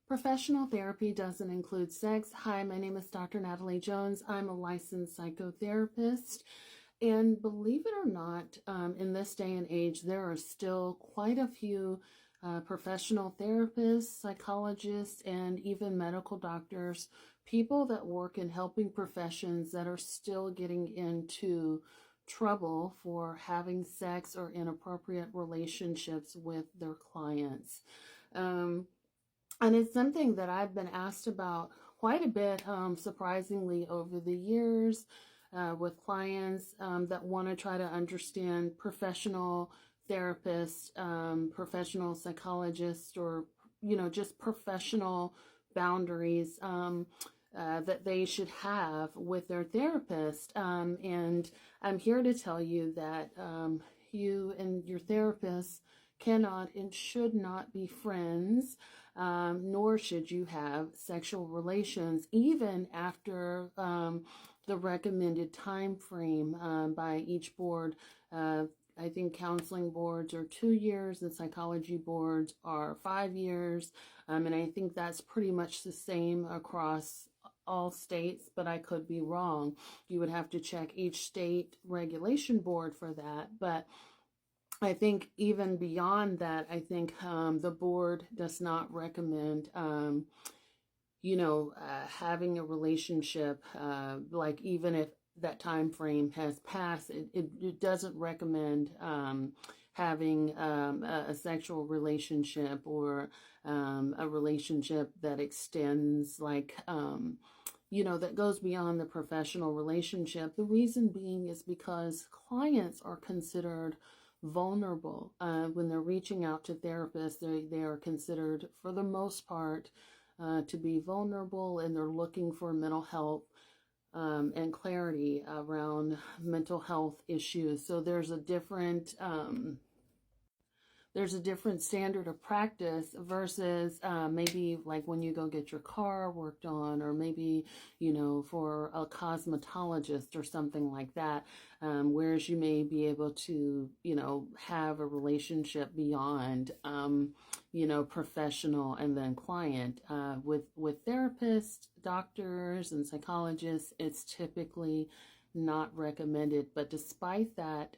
Professional therapy doesn't include sex. Hi, my name is Dr. Natalie Jones. I'm a licensed psychotherapist. And believe it or not, in this day and age, there are still quite a few professional therapists, psychologists, and even medical doctors, people that work in helping professions that are still getting into trouble for having sex or inappropriate relationships with their clients. And it's something that I've been asked about quite a bit, surprisingly, over the years with clients that want to try to understand professional therapists, professional psychologists, or, just professional boundaries that they should have with their therapist. And I'm here to tell you that you and your therapist cannot and should not be friends, nor should you have sexual relations, even after the recommended time frame by each board. I think counseling boards are 2 years and psychology boards are 5 years. And I think that's pretty much the same across all states, but I could be wrong. You would have to check each state regulation board for that. But I think even beyond that, I think the board does not recommend, having a relationship, like even if that time frame has passed, it doesn't recommend having a sexual relationship or a relationship that extends that goes beyond the professional relationship. The reason being is because clients are considered vulnerable when they're reaching out to therapists. They are considered, for the most part, to be vulnerable, and they're looking for mental health and clarity around mental health issues. So there's a different standard of practice versus maybe like when you go get your car worked on, or maybe, for a cosmetologist or something like that, whereas you may be able to, have a relationship beyond, professional and then client. With therapists, doctors, and psychologists, it's typically not recommended. But despite that,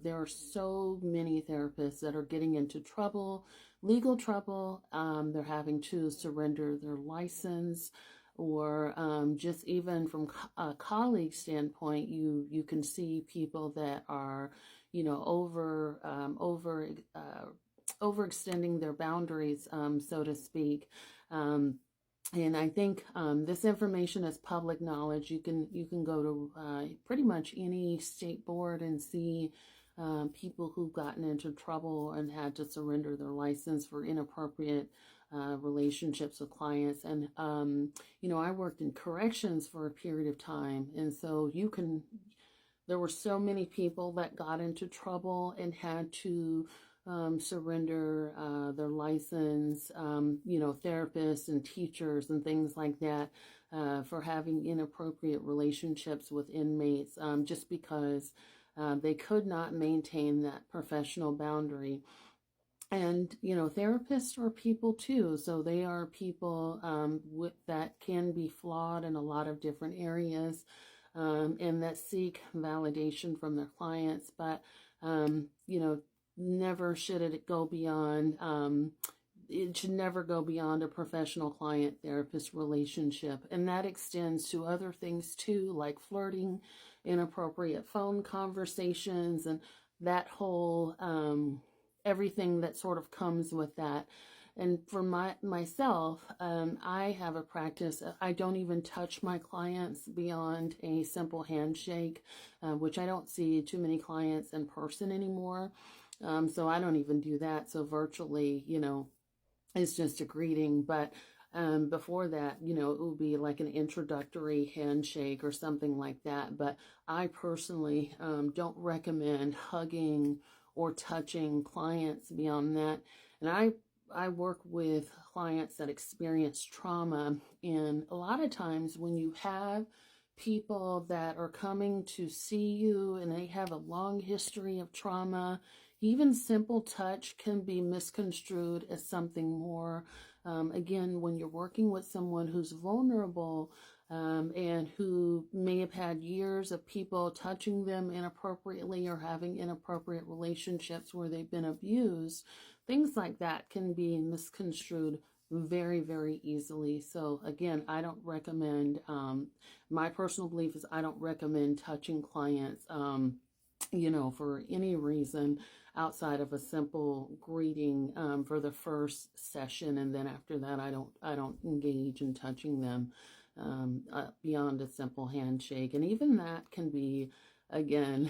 there are so many therapists that are getting into trouble, legal trouble. They're having to surrender their license, or just even from a colleague standpoint, you can see people that are, overextending their boundaries, so to speak. And I think this information is public knowledge. You can go to pretty much any state board and see people who've gotten into trouble and had to surrender their license for inappropriate relationships with clients. And I worked in corrections for a period of time, and so there were so many people that got into trouble and had to surrender their license, therapists and teachers and things like that, for having inappropriate relationships with inmates, just because they could not maintain that professional boundary. And, therapists are people too. So they are people that can be flawed in a lot of different areas, and that seek validation from their clients. But, never should it go beyond, it should never go beyond a professional client therapist relationship. And that extends to other things too, like flirting, inappropriate phone conversations, and that whole, everything that sort of comes with that. And for myself, I have a practice. I don't even touch my clients beyond a simple handshake, which I don't see too many clients in person anymore. So I don't even do that. So virtually, it's just a greeting. But before that, it would be like an introductory handshake or something like that. But I personally don't recommend hugging or touching clients beyond that. And I work with clients that experience trauma. And a lot of times when you have people that are coming to see you and they have a long history of trauma, even simple touch can be misconstrued as something more Again, when you're working with someone who's vulnerable, and who may have had years of people touching them inappropriately or having inappropriate relationships where they've been abused, things like that can be misconstrued very, very easily. So again, I don't recommend, my personal belief is I don't recommend touching clients, for any reason outside of a simple greeting, for the first session, and then after that, I don't engage in touching them, beyond a simple handshake, and even that can be, again,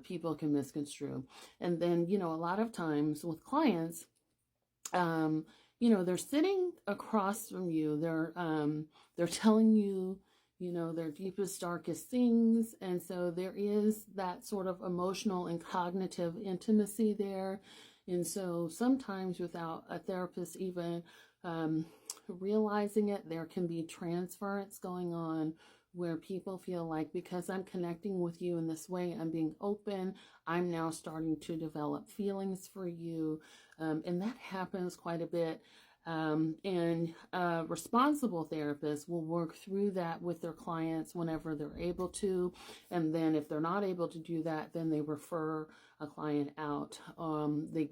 people can misconstrue. And then, a lot of times with clients, they're sitting across from you. They're telling you, their deepest, darkest things. And so there is that sort of emotional and cognitive intimacy there. And so sometimes without a therapist even realizing it, there can be transference going on where people feel like, because I'm connecting with you in this way, I'm being open, I'm now starting to develop feelings for you. And that happens quite a bit. And responsible therapists will work through that with their clients whenever they're able to. And then if they're not able to do that, then they refer a client out. They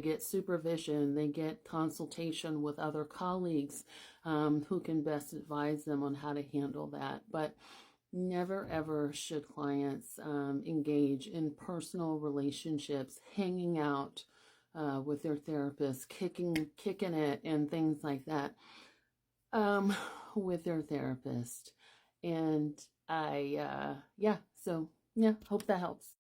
get supervision, they get consultation with other colleagues, who can best advise them on how to handle that. But never ever should clients engage in personal relationships, hanging out with their therapist, kicking it and things like that, with their therapist. And I, hope that helps.